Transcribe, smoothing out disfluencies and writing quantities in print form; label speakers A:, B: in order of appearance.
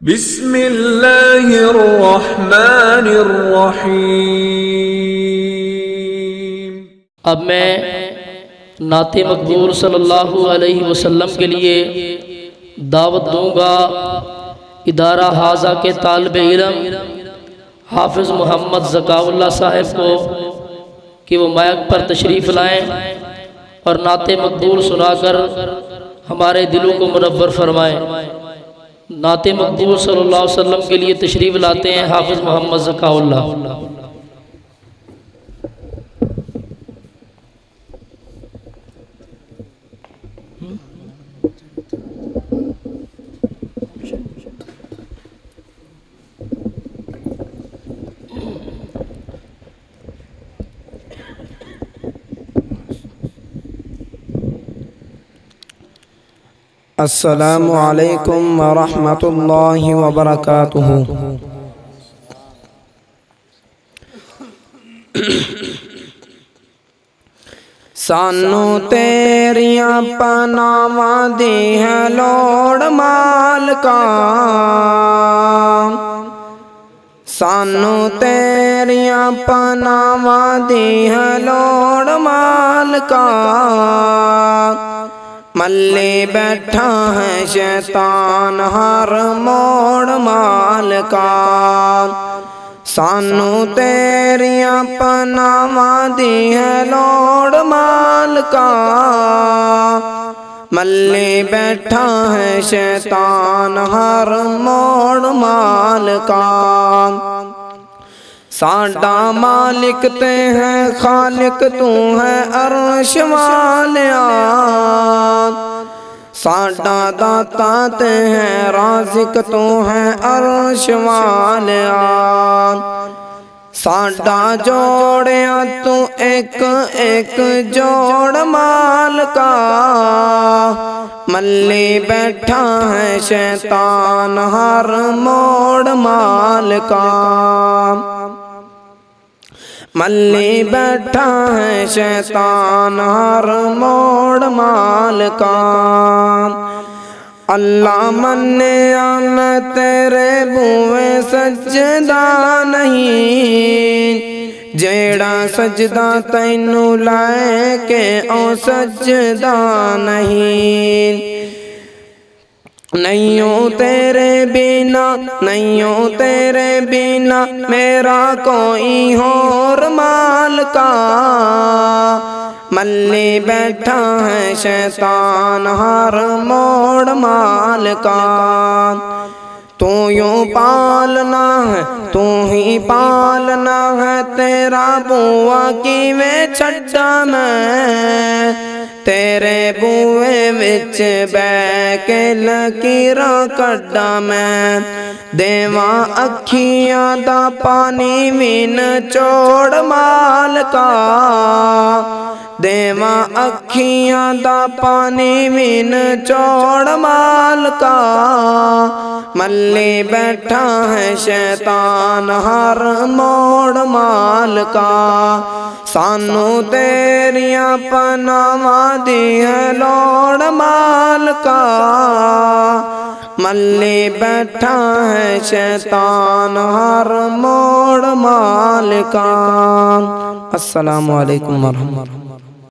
A: बिस्मिल्लाहिर्रहमानिर्रहीम।
B: अब मैं नाते मकबूल सल्लल्लाहु अलैहि वसल्लम के लिए दावत दूंगा। इदारा हाजा के तालिब इल्म हाफिज़ मोहम्मद ज़काउल्लाह साहब को कि वो माइक पर तशरीफ़ लाएं और नाते मकबूल सुनाकर हमारे दिलों को मुनव्वर फरमाएं। नाते मकबूल सल्लल्लाहु अलैहि वसल्लम के लिए तशरीफ़ लाते हैं हाफिज़ मोहम्मद ज़काउल्लाह।
C: अस्सलामु अलैकुम वरहमतुल्लाहि वबरकातुहू। सानू तेरियां पनावां दी है लोड़ मालका, सानू तेरियां पनावां दी है लोड़ मालका। मल्ले बैठा है शैतान हर मोड़ मालका, सानू तेरियां पनावां दी है लोड़ मालका। मल्ले बैठा है शैतान हर मोड़ मालका। साडा मालिक ते है खालिक तू है अर्श वालिया, साडा दाता ते है राज़िक तू है अर्श वालिया। साडा जोड़िया तू एक एक जोड़ मालका। मल्ले बैठा है शैतान हर मोड़ मालका। मल्ले बैठा है शैतान हर मोड़ मालका। अल्लाह मन्ने मैं तेरे बुए सजदा नहीं, जेड़ा सजदा तैनू लाए के ओ सजदा नहीं। नैयों तेरे बिना, नैयों तेरे बिना मेरा कोई होर मालका। मल्ले बैठा है शैतान हर मोड़ मालका। तू यूं पालना है तू ही पालना है, तेरा बुआ किवें छड्डा मैं। तेरे बुए विच बैठ के लकीरां कड्डा मैं। देवा अखियां दा पानी भी निचोड़ मालका, देवा अखियां दा पानी भी निचोड़ मालका। मल्ले बैठा है शैतान हर मोड़ मालका। सानू तेरियां पनावां दी है लोड़ मालका। मल्ले बैठा है शैतान हर मोड़ मालका। अस्सलामु अलैकुम वरहमतुल्लाह।